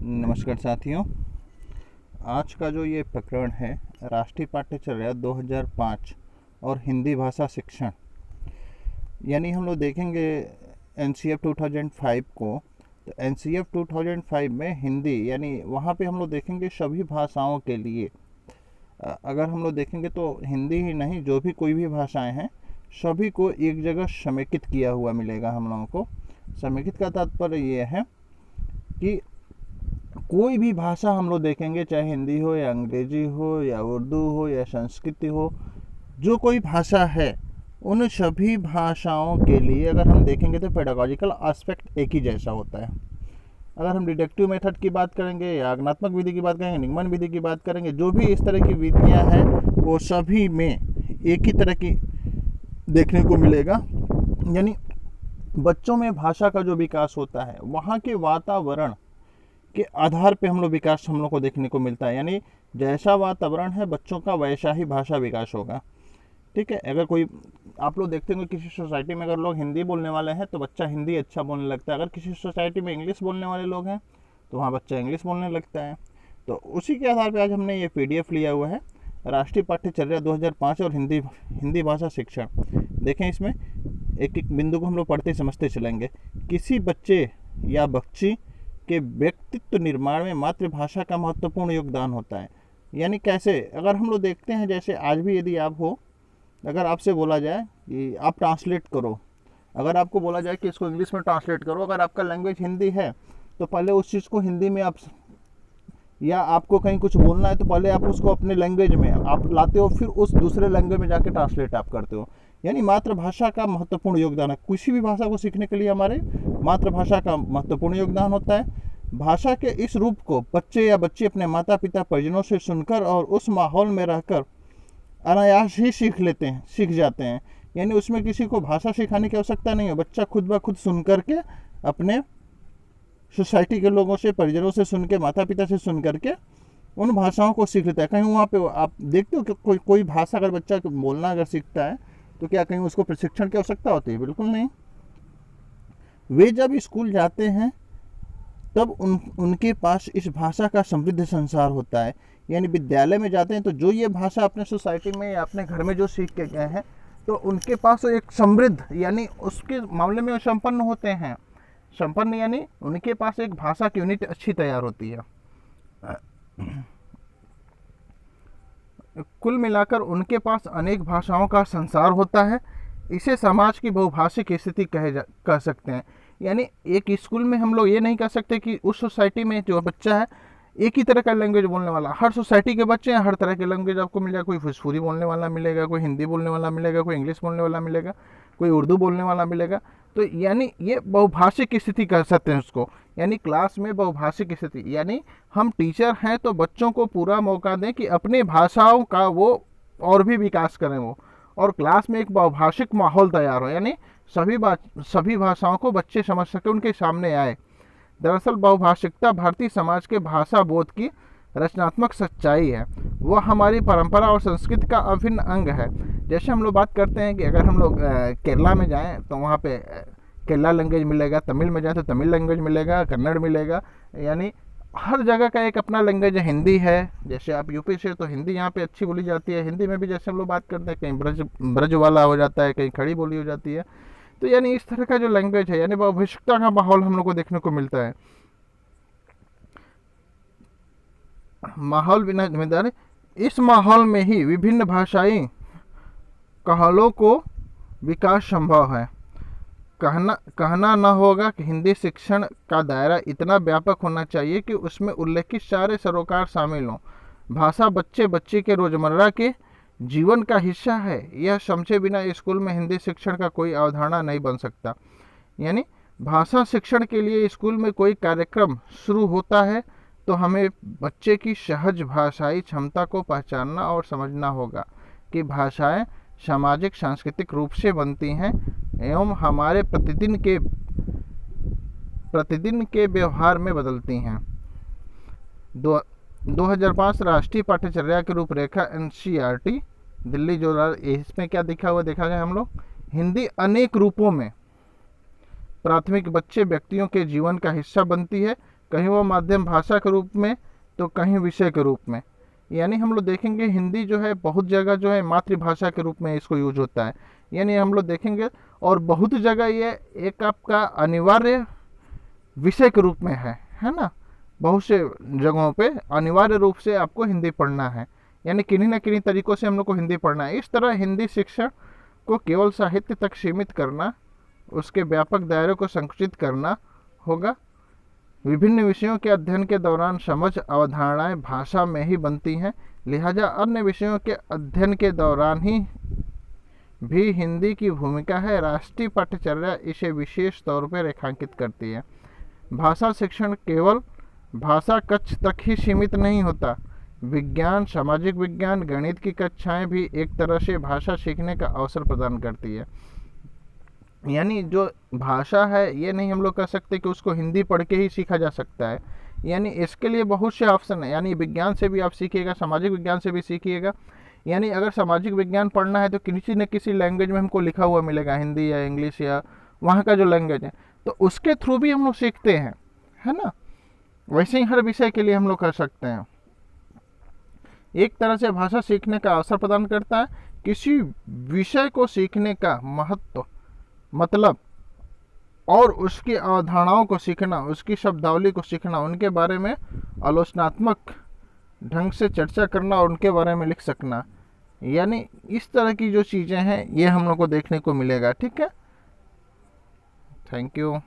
नमस्कार साथियों। आज का जो ये प्रकरण है राष्ट्रीय पाठ्यचर्या 2005 और हिंदी भाषा शिक्षण, यानी हम लोग देखेंगे एनसीएफ 2005 को। तो एनसीएफ 2005 में हिंदी यानी वहाँ पे हम लोग देखेंगे सभी भाषाओं के लिए। अगर हम लोग देखेंगे तो हिंदी ही नहीं, जो भी कोई भी भाषाएं हैं सभी को एक जगह समेकित किया हुआ मिलेगा हम लोगों को। समेकित का तात्पर्य ये है कि कोई भी भाषा हम लोग देखेंगे, चाहे हिंदी हो या अंग्रेजी हो या उर्दू हो या संस्कृत हो, जो कोई भाषा है उन सभी भाषाओं के लिए अगर हम देखेंगे तो पेडागॉजिकल एस्पेक्ट एक ही जैसा होता है। अगर हम डिडक्टिव मेथड की बात करेंगे या आज्ञात्मक विधि की बात करेंगे, निगमन विधि की बात करेंगे, जो भी इस तरह की विधियां हैं वो सभी में एक ही तरह की देखने को मिलेगा। यानी बच्चों में भाषा का जो विकास होता है वहाँ के वातावरण के आधार पे हम लोग विकास हम लोग को देखने को मिलता है। यानी जैसा वातावरण है बच्चों का वैसा ही भाषा विकास होगा। ठीक है। अगर कोई आप लोग देखते होंगे किसी सोसाइटी में अगर लोग हिंदी बोलने वाले हैं तो बच्चा हिंदी अच्छा बोलने लगता है। अगर किसी सोसाइटी में इंग्लिश बोलने वाले लोग हैं तो वहाँ बच्चा इंग्लिश बोलने लगता है। तो उसी के आधार पर आज हमने ये PDF लिया हुआ है, राष्ट्रीय पाठ्यचर्या 2005 और हिंदी भाषा शिक्षण। देखें, इसमें एक एक बिंदु को हम लोग पढ़ते समझते चलेंगे। किसी बच्चे या बच्ची के व्यक्तित्व निर्माण में मातृभाषा का महत्वपूर्ण योगदान होता है। यानी कैसे? अगर हम लोग देखते हैं, जैसे आज भी यदि आप हो, अगर आपसे बोला जाए कि आप ट्रांसलेट करो, अगर आपको बोला जाए कि इसको इंग्लिश में ट्रांसलेट करो, अगर आपका लैंग्वेज हिंदी है तो पहले उस चीज़ को हिंदी में आप, या आपको कहीं कुछ बोलना है तो पहले आप उसको अपने लैंग्वेज में आप लाते हो, फिर उस दूसरे लैंग्वेज में जाके ट्रांसलेट आप करते हो। यानी मातृभाषा का महत्वपूर्ण योगदान है। किसी भी भाषा को सीखने के लिए हमारे मातृभाषा का महत्वपूर्ण योगदान होता है। भाषा के इस रूप को बच्चे या बच्ची अपने माता पिता परिजनों से सुनकर और उस माहौल में रहकर अनायास ही सीख जाते हैं। यानी उसमें किसी को भाषा सिखाने की आवश्यकता नहीं है, बच्चा खुद ब खुद सुन करके अपने सोसाइटी के लोगों से, परिजनों से सुन के, माता पिता से सुन करके उन भाषाओं को सीख लेता है। कहीं वहाँ पे आप देखते हो कि कोई भाषा अगर बच्चा बोलना अगर सीखता है तो क्या कहीं उसको प्रशिक्षण की आवश्यकता होती है? बिल्कुल नहीं। वे जब स्कूल जाते हैं तब उनके पास इस भाषा का समृद्ध संसार होता है। यानी विद्यालय में जाते हैं तो जो ये भाषा अपने सोसाइटी में या अपने घर में जो सीख के गए हैं तो उनके पास एक समृद्ध, यानी उसके मामले में संपन्न होते हैं। संपन्न यानी उनके पास एक भाषा की यूनिट अच्छी तैयार होती है। कुल मिलाकर उनके पास अनेक भाषाओं का संसार होता है। इसे समाज की बहुभाषिक स्थिति कह सकते हैं। यानी एक स्कूल में हम लोग ये नहीं कह सकते कि उस सोसाइटी में जो बच्चा है एक ही तरह का लैंग्वेज बोलने वाला। हर सोसाइटी के बच्चे हैं, हर तरह के लैंग्वेज आपको मिलेगा। कोई भोजपुरी बोलने वाला मिलेगा, कोई हिंदी बोलने वाला मिलेगा, कोई इंग्लिश बोलने वाला मिलेगा, कोई उर्दू बोलने वाला मिलेगा। तो यानी ये बहुभाषिक स्थिति कह सकते हैं उसको। यानी क्लास में बहुभाषिक स्थिति, यानी हम टीचर हैं तो बच्चों को पूरा मौका दें कि अपने भाषाओं का वो और भी विकास करें वो, और क्लास में एक बहुभाषिक माहौल तैयार हो। यानी सभी भाषाओं को बच्चे समझ सके, उनके सामने आए। दरअसल बहुभाषिकता भारतीय समाज के भाषा बोध की रचनात्मक सच्चाई है। वह हमारी परंपरा और संस्कृति का अभिन्न अंग है। जैसे हम लोग बात करते हैं कि अगर हम लोग केरला में जाएं तो वहाँ पे केरला लैंग्वेज मिलेगा, तमिल में जाएं तो तमिल लैंग्वेज मिलेगा, कन्नड़ मिलेगा। यानी हर जगह का एक अपना लैंग्वेज है। हिंदी है, जैसे आप यूपी से तो हिंदी यहाँ पे अच्छी बोली जाती है। हिंदी में भी जैसे हम लोग बात करते हैं कहीं ब्रज वाला हो जाता है, कहीं खड़ी बोली हो जाती है। तो यानी इस तरह का जो लैंग्वेज है, यानी बहुभाषिकता का माहौल हम लोग को देखने को मिलता है। माहौल बिना जिम्मेदारी, इस माहौल में ही विभिन्न भाषाई कहलों को विकास संभव है। कहना न होगा कि हिंदी शिक्षण का दायरा इतना व्यापक होना चाहिए कि उसमें उल्लेखित सारे सरोकार शामिल हों। भाषा बच्चे बच्ची के रोजमर्रा के जीवन का हिस्सा है। यह समझे बिना स्कूल में हिंदी शिक्षण का कोई अवधारणा नहीं बन सकता। यानी भाषा शिक्षण के लिए स्कूल में कोई कार्यक्रम शुरू होता है तो हमें बच्चे की सहज भाषाई क्षमता को पहचानना और समझना होगा कि भाषाएं सामाजिक सांस्कृतिक रूप से बनती हैं एवं हमारे प्रतिदिन के व्यवहार में बदलती हैं। 2005 राष्ट्रीय पाठ्यचर्या की रूपरेखा NCERT दिल्ली जो, इसमें क्या दिखा हुआ देखा जाए हम लोग, हिंदी अनेक रूपों में प्राथमिक बच्चे व्यक्तियों के जीवन का हिस्सा बनती है। कहीं वो माध्यम भाषा के रूप में तो कहीं विषय के रूप में। यानी हम लोग देखेंगे हिंदी जो है बहुत जगह जो है मातृभाषा के रूप में इसको यूज होता है, यानी हम लोग देखेंगे, और बहुत जगह ये एक आपका अनिवार्य विषय के रूप में है ना। बहुत से जगहों पे अनिवार्य रूप से आपको हिंदी पढ़ना है, यानी किन्हीं न किन्हीं तरीकों से हम लोग को हिंदी पढ़ना है। इस तरह हिंदी शिक्षण को केवल साहित्य तक सीमित करना, उसके व्यापक दायरे को संकुचित करना होगा। विभिन्न विषयों के अध्ययन के दौरान समझ अवधारणाएं भाषा में ही बनती हैं, लिहाजा अन्य विषयों के अध्ययन के दौरान ही भी हिंदी की भूमिका है। राष्ट्रीय पाठ्यचर्या इसे विशेष तौर पर रेखांकित करती है। भाषा शिक्षण केवल भाषा कक्ष तक ही सीमित नहीं होता। विज्ञान, सामाजिक विज्ञान, गणित की कक्षाएं भी एक तरह से भाषा सीखने का अवसर प्रदान करती है। यानी जो भाषा है ये नहीं हम लोग कह सकते कि उसको हिंदी पढ़ के ही सीखा जा सकता है, यानी इसके लिए बहुत से ऑप्शन है। यानी विज्ञान से भी आप सीखिएगा, सामाजिक विज्ञान से भी सीखिएगा। यानी अगर सामाजिक विज्ञान पढ़ना है तो किसी न किसी लैंग्वेज में हमको लिखा हुआ मिलेगा, हिंदी या इंग्लिश या वहाँ का जो लैंग्वेज है, तो उसके थ्रू भी हम लोग सीखते हैं, है ना। वैसे ही हर विषय के लिए हम लोग कर सकते हैं। एक तरह से भाषा सीखने का अवसर प्रदान करता है। किसी विषय को सीखने का महत्व, मतलब और उसकी अवधारणाओं को सीखना, उसकी शब्दावली को सीखना, उनके बारे में आलोचनात्मक ढंग से चर्चा करना और उनके बारे में लिख सकना, यानी इस तरह की जो चीज़ें हैं ये हम लोग को देखने को मिलेगा। ठीक है, थैंक यू।